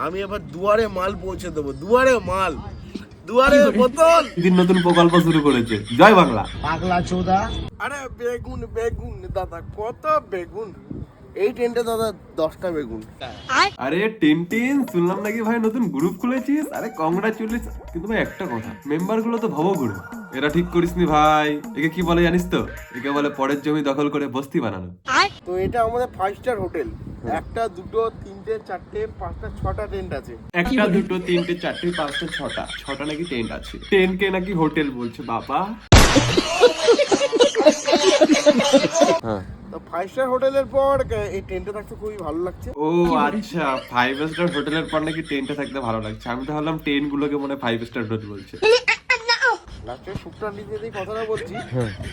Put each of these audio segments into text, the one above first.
আমি এবার দুয়ারে মাল পৌঁছে দেবো, দুয়ারে মাল, দুয়ারে বোতল। দিন নতুন প্রকল্প শুরু করেছে, জয় বাংলা। পাগলা চোদা। আরে বেগুন বেগুন দাদা, কত বেগুন এই টেন্টে দাদা, 10টা বেগুন। আরে টিনটিন, শুনলাম নাকি ভাই নতুন গ্রুপ খুলেছিস? আরে কংগ্রাচুলেশন। কিন্তু ভাই একটা কথা, মেম্বার গুলো তো ভবঘুরে, এরা ঠিক করিসনি ভাই। একে কি বলে জানিস তো? একে বলে পরের জমি দখল করে বস্তি বানানো। তো এটা আমাদের 5 স্টার হোটেল। একটা, দুটো, তিনটে, চারটে, পাঁচটা, 6টা টেন্ট আছে। একটা, দুটো, তিনটে, চারটে, পাঁচটা, ছটা নাকি টেন্ট আছে। টেন্ট কে নাকি হোটেল বলছে বাবা। তো 5 স্টার হোটেলের পর এই টেন্টে থাকতে খুবই ভালো লাগছে। ও আচ্ছা, 5 স্টার হোটেলের পর নাকি টেন্টে থাকতে ভালো লাগছে। আমি তো ভাবলাম টেন্ট গুলোকে মনে 5 স্টার হোটেল বলছে। লাস্টে শুকটা নিতে দিয়ে কথাটা বলছি,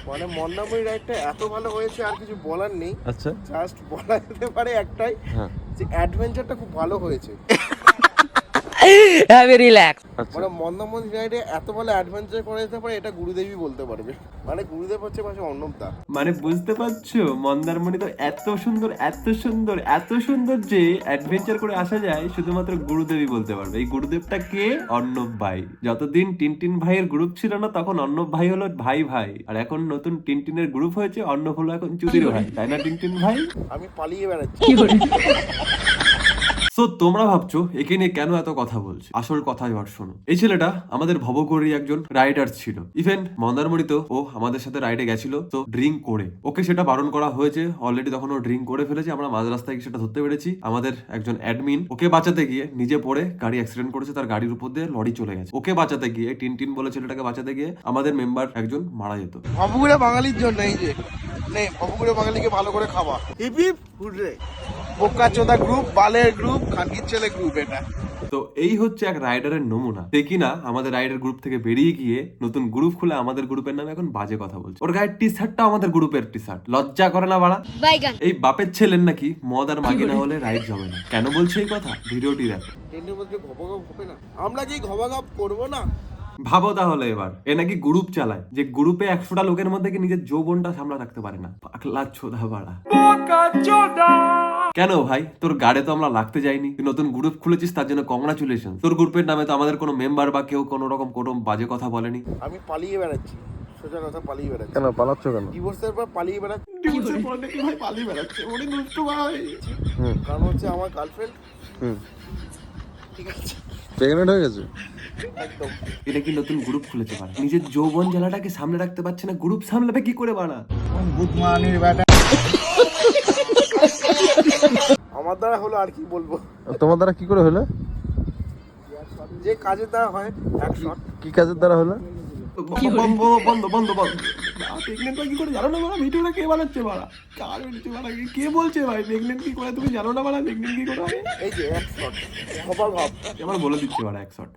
মানে মন্দারমণি রাইডটা এত ভালো হয়েছে আর কিছু বলার নেই। আচ্ছা, জাস্ট বলা যেতে পারে একটাই, যে অ্যাডভেঞ্চারটা খুব ভালো হয়েছে। রিল্যাক্স। মানে মন্দারমণি রাইডে এত ভালো অ্যাডভেঞ্চার করা যেতে পারে, এটা গুরুদেবই বলতে পারবে। মানে গুরুদেব হচ্ছে পাশে অর্ণবদা। মানে বুঝতে পারছো, মন্দারমণি তো এত সুন্দর, এত সুন্দর, এত সুন্দর যে অ্যাডভেঞ্চার করে আসা যায় শুধুমাত্র গুরুদেবই বলতে পারবে। এই গুরুদেবটা কে? অর্ণব ভাই। যতদিন টিনটিন ভাইয়ের গ্রুপ ছিল না তখন অর্ণব ভাই হলো ভাই ভাই, আর এখন নতুন টিনটিনের গ্রুপ হয়েছে, অর্ণব হলো এখন চুদির ভাই, তাই না টিনটিন ভাই? আমি পালিয়ে বেড়াচ্ছি। তো তোমরা ভাবছো একে নিয়ে কেন এত কথা বলছে, আসল কথা এবার শোনো। এই ছেলেটা আমাদের ভবঘুরি একজন রাইডার ছিল। ইভেন মন্দারমণিতেও ও আমাদের সাথে রাইডে গেছিল, তো ড্রিঙ্ক করে। ওকে সেটা বারণ করা হয়েছে অলরেডি, তখন ও ড্রিঙ্ক করে ফেলেছে। আমরা মাঝ রাস্তায় গিয়ে সেটা ধরতে পেরেছি। আমাদের একজন অ্যাডমিন ওকে বাঁচাতে গিয়ে নিজে পড়ে গাড়ি অ্যাক্সিডেন্ট করেছে, তার গাড়ির উপর দিয়ে লরি চলে গেছে। ওকে বাঁচাতে গিয়ে, টিনটিন বলে ছেলেটাকে বাঁচাতে গিয়ে আমাদের মেম্বার একজন মারা যেত। ভবঘুরে বাঙালির জন্য এই যে নে, ভবঘুরে বাঙালিকে ভালো করে খাওয়া। Hip hip hooray. বোকা চোদা গ্রুপ, বালের গ্রুপ, খানকির ছেলে গ্রুপ এটা। তো এই হচ্ছে এক রাইডারের নমুনা। সে কিনা আমাদের রাইডার গ্রুপ থেকে বেরিয়ে গিয়ে নতুন গ্রুপ খুলে আমাদের গ্রুপের নামে এখন বাজে কথা বলছে। ওর গায়ের টি শার্টটা আমাদের গ্রুপের টি শার্ট। লজ্জা করে না বাড়া? এই বাপের ছেলের নাকি মদ আর মাগি না হলে রাইড জমে না। কেন বলছে এই কথা? ভিডিওটি দেখো। টেন্টের মধ্যে ঘবাঘব হবে না? আমরা কি ঘবাঘব করবো না? ভাবো তাহলে এবার, এ নাকি গ্রুপ চালায়, যে গ্রুপে 100টা লোকের মধ্যে কি নিজের যৌবনটা সামলা রাখতে পারে না। পাগলা চোদা বাড়া। কেন ভাই, তোর গাড়ে তো আমরা লাগতে যাইনি। তুই নতুন গ্রুপ খুলেছিস, তার জন্য কংগ্রাচুলেশন। তোর গ্রুপের নামে তো আমাদের কোনো মেম্বার বা কেউ কোনো রকম কোনো বাজে কথা বলেনি। আমি পালিয়ে বেড়াচ্ছি, সোজা কথা পালিয়ে বেড়াচ্ছি। কেন পালাচ্ছ কেন? ডিভোর্সের পর পালিয়ে বেড়াচ্ছি। ডিভোর্সের পর নাকি ভাই পালিয়ে বেড়াচ্ছে, ওরে দুষ্টু ভাই। কারণ হচ্ছে আমার গার্লফ্রেন্ড, ঠিক আছে, প্রেগনেন্ট হয়ে গেছে। একদম। এটা কি নতুন গ্রুপ খুলেছে বাড়া? নিজের যৌবন জ্বালাটাকে সামনে রাখতে পারছে না, গ্রুপ সামলাবে কি করে বাড়া? আমার দ্বারা হলো, আর কি বলবো। তোমার দ্বারা কি করে হলো? যে কাজের দ্বারা হয়, এক শট। কি কাজের দ্বারা হলো? বন্ধ বন্ধ বন্ধ বন্ধ। প্রেগনেন্ট কি করে জানো না বাড়া? ভিডিওটা কে বানাচ্ছে বাড়া? কার ভিডিও বাড়া? কে বলছে ভাই প্রেগনেন্ট কি করে? তুমি জানো না বাড়া প্রেগনেন্ট কি করে হয়? এই যে এক শট, ঘবাঘব। এবার বলে দিচ্ছি বাড়া 1 শট।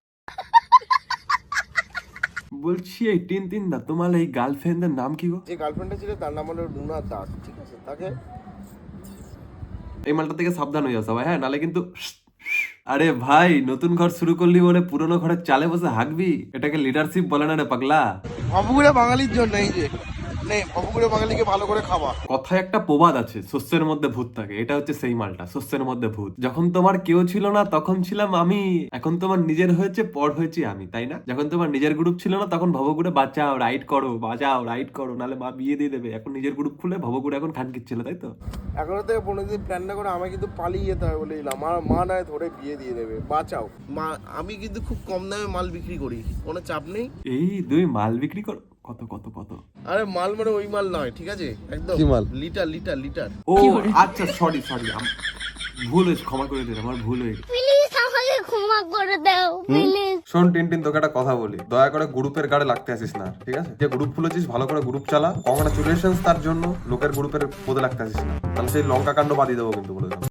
বলছি এই টিন দা, তোমার এই গার্লফ্রেন্ডের নাম কি গো? যে গার্লফ্রেন্ডটা ছিল তার নাম হলো রুনা দাস, ঠিক আছে। তাকে এই মালটা থেকে সাবধান হয়ে যাও সবাই, হ্যাঁ, নালে কিন্তু। আরে ভাই, নতুন ঘর শুরু করলি বলে পুরনো ঘরের চালে বসে হাঁকবি? এটাকে লিডারশিপ বলে না রে পাগলা। ভবঘুরে বাঙালির জন্য এই যে নে, ভবঘুরে বাঙালিকে ভালো করে খাওয়া। কথায় একটা প্রবাদ আছে, শস্যের মধ্যে ভূত থাকে। এটা হচ্ছে সেই মালটা, শস্যের মধ্যে ভূত। যখন তোমার কেউ ছিল না তখন ছিলাম আমি, এখন তোমার নিজের হয়েছে পর হয়েছি আমি, তাই না? যখন তোমার নিজের গ্রুপ ছিল না তখন ভবঘুরে বাঁচাও রাইড করো, বাঁচাও রাইড করো, নাহলে মা বিয়ে দিয়ে দেবে। এখন নিজের গ্রুপ খুলে ভবঘুরে এখন খানকির ছিল, তাই তো? 11 থেকে 15 দিন প্ল্যান না করে আমায় কিন্তু পালিয়ে যেতে হবে বলে দিলাম। আমার মা নয় ধরে বিয়ে দিয়ে দেবে, বাঁচাও মা। আমি কিন্তু খুব কম দামে মাল বিক্রি করি, কোনো চাপ নেই। এই দুই মাল বিক্রি কর? কত কত কত? আরে মাল মানে ওই মাল নয়, ঠিক আছে, একদম কি মাল? Litre litre litre. ও আচ্ছা, সরি ভুল হয়েছে, ক্ষমা করে দিন, আমার ভুল হয়ে গেছে। প্লিজ আমাকে ক্ষমা করে দাও প্লিজ। শোন টিনটিন, তোকে একটা কথা বলি, দয়া করে গ্রুপের গাড়ে লাগতে আসিস না, ঠিক আছে? যে গ্রুপ খুলেছিস ভালো করে গ্রুপ চালা, কংগ্রাচুলেশন তার জন্য। লোকের গ্রুপের পদে লাগতে আসিস না, তাহলে সেই লঙ্কা কাণ্ড বাদিয়ে দেবো কিন্তু, বলে দেবো।